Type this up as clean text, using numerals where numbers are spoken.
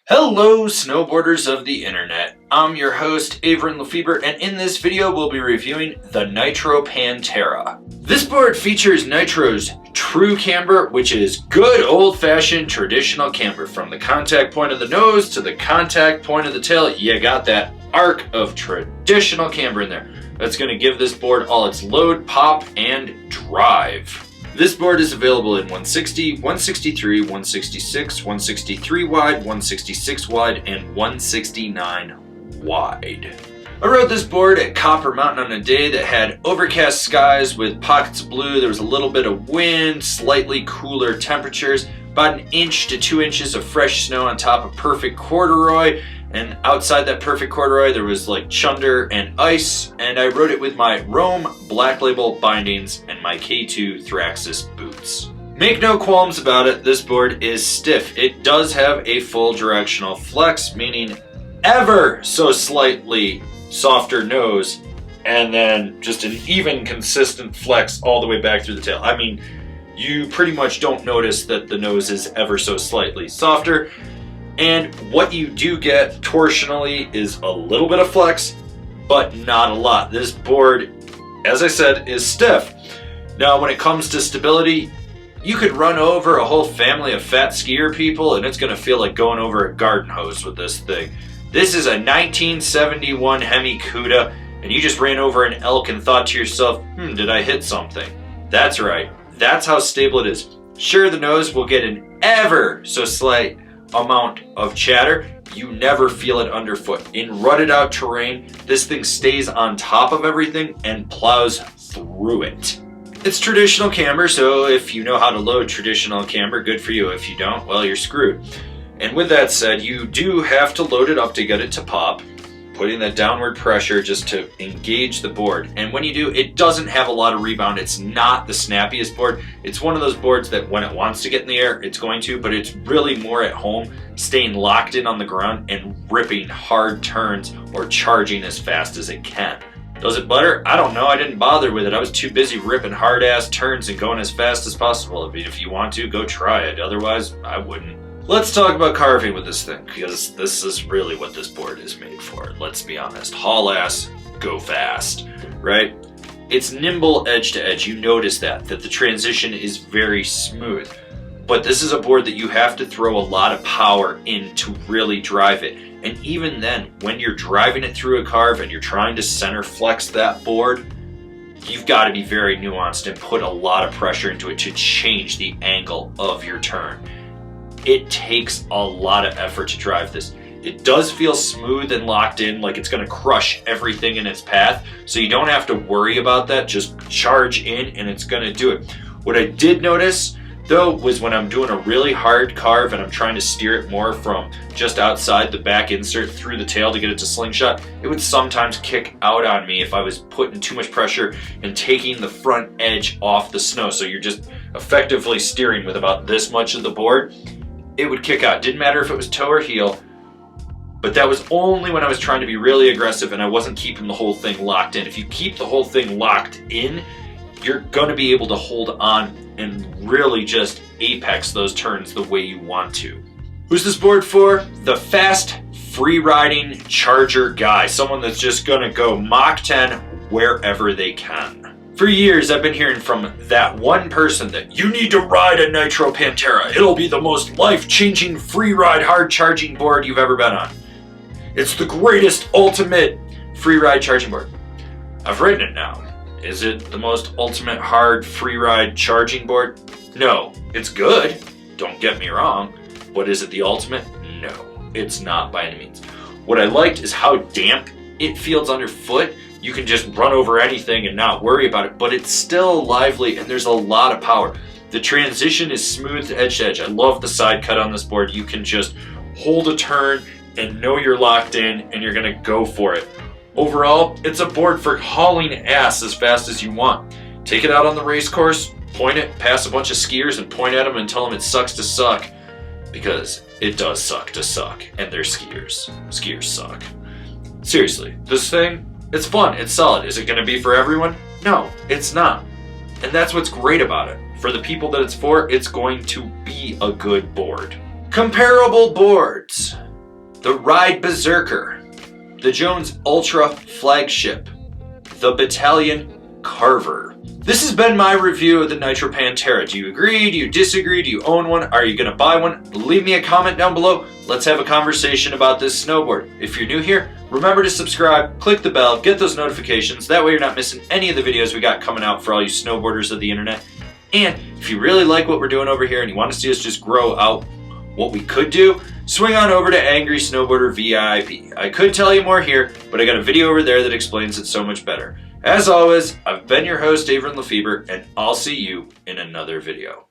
Hello snowboarders of the internet, I'm your host Avran LeFeber, and in this video we'll be reviewing the Nitro Pantera. This board features Nitro's true camber, which is good old-fashioned traditional camber. From the contact point of the nose to the contact point of the tail, you got that arc of traditional camber in there. That's going to give this board all its load, pop, and drive. This board is available in 160, 163, 166, 163 wide, 166 wide, and 169 wide. I rode this board at Copper Mountain on a day that had overcast skies with pockets of blue. There was a little bit of wind, slightly cooler temperatures, about 1 inch to 2 inches of fresh snow on top of perfect corduroy. And outside that perfect corduroy, there was like chunder and ice, and I rode it with my Rome Black Label bindings and my K2 Thraxis boots. Make no qualms about it, this board is stiff. It does have a full directional flex, meaning ever so slightly softer nose, and then just an even consistent flex all the way back through the tail. I mean, you pretty much don't notice that the nose is ever so slightly softer. And what you do get torsionally is a little bit of flex, but not a lot. This board, as I said, is stiff. Now, when it comes to stability, you could run over a whole family of fat skier people and it's gonna feel like going over a garden hose with this thing. This is a 1971 Hemi Cuda, and you just ran over an elk and thought to yourself, did I hit something? That's right, that's how stable it is. Sure, the nose will get an ever so slight amount of chatter. You never feel it underfoot. In rutted out terrain, this thing stays on top of everything and plows through it. It's traditional camber, so if you know how to load traditional camber, good for you. If you don't, well, you're screwed. And with that said, you do have to load it up to get it to pop, putting that downward pressure just to engage the board. And when you do, it doesn't have a lot of rebound. It's not the snappiest board. It's one of those boards that when it wants to get in the air, it's going to, but it's really more at home, staying locked in on the ground and ripping hard turns or charging as fast as it can. Does it butter? I don't know. I didn't bother with it. I was too busy ripping hard ass turns and going as fast as possible. I mean, if you want to, go try it. Otherwise, I wouldn't. Let's talk about carving with this thing, because this is really what this board is made for. Let's be honest. Haul ass, go fast, right? It's nimble edge to edge. You notice that the transition is very smooth. But this is a board that you have to throw a lot of power in to really drive it. And even then, when you're driving it through a carve and you're trying to center flex that board, you've got to be very nuanced and put a lot of pressure into it to change the angle of your turn. It takes a lot of effort to drive this. It does feel smooth and locked in, like it's gonna crush everything in its path, so you don't have to worry about that. Just charge in and it's gonna do it. What I did notice though was when I'm doing a really hard carve and I'm trying to steer it more from just outside the back insert through the tail to get it to slingshot, it would sometimes kick out on me if I was putting too much pressure and taking the front edge off the snow. So you're just effectively steering with about this much of the board. It would kick out. Didn't matter if it was toe or heel, but that was only when I was trying to be really aggressive and I wasn't keeping the whole thing locked in. If you keep the whole thing locked in, you're going to be able to hold on and really just apex those turns the way you want to. Who's this board for? The fast, free-riding charger guy. Someone that's just going to go Mach 10 wherever they can. For years, I've been hearing from that one person that you need to ride a Nitro Pantera. It'll be the most life-changing free-ride hard charging board you've ever been on. It's the greatest ultimate free-ride charging board. I've ridden it now. Is it the most ultimate hard free-ride charging board? No. It's good, don't get me wrong, but is it the ultimate? No, it's not by any means. What I liked is how damp it feels underfoot. You can just run over anything and not worry about it, but it's still lively and there's a lot of power. The transition is smooth edge to edge. I love the side cut on this board. You can just hold a turn and know you're locked in and you're gonna go for it. Overall, it's a board for hauling ass as fast as you want. Take it out on the race course, point it past a bunch of skiers and point at them and tell them it sucks to suck, because it does suck to suck, and they're skiers. Skiers suck. Seriously, this thing, it's fun, it's solid. Is it gonna be for everyone? No, it's not. And that's what's great about it. For the people that it's for, it's going to be a good board. Comparable boards. the Ride Berserker, the Jones Ultra Flagship, the Battalion Carver. This has been my review of the Nitro Pantera. Do you agree? Do you disagree? Do you own one? Are you going to buy one? Leave me a comment down below. Let's have a conversation about this snowboard. If you're new here, remember to subscribe, click the bell, get those notifications. That way you're not missing any of the videos we got coming out for all you snowboarders of the internet. And if you really like what we're doing over here and you want to see us just grow out what we could do, swing on over to Angry Snowboarder VIP. I could tell you more here, but I got a video over there that explains it so much better. As always, I've been your host, Avran LeFeber, and I'll see you in another video.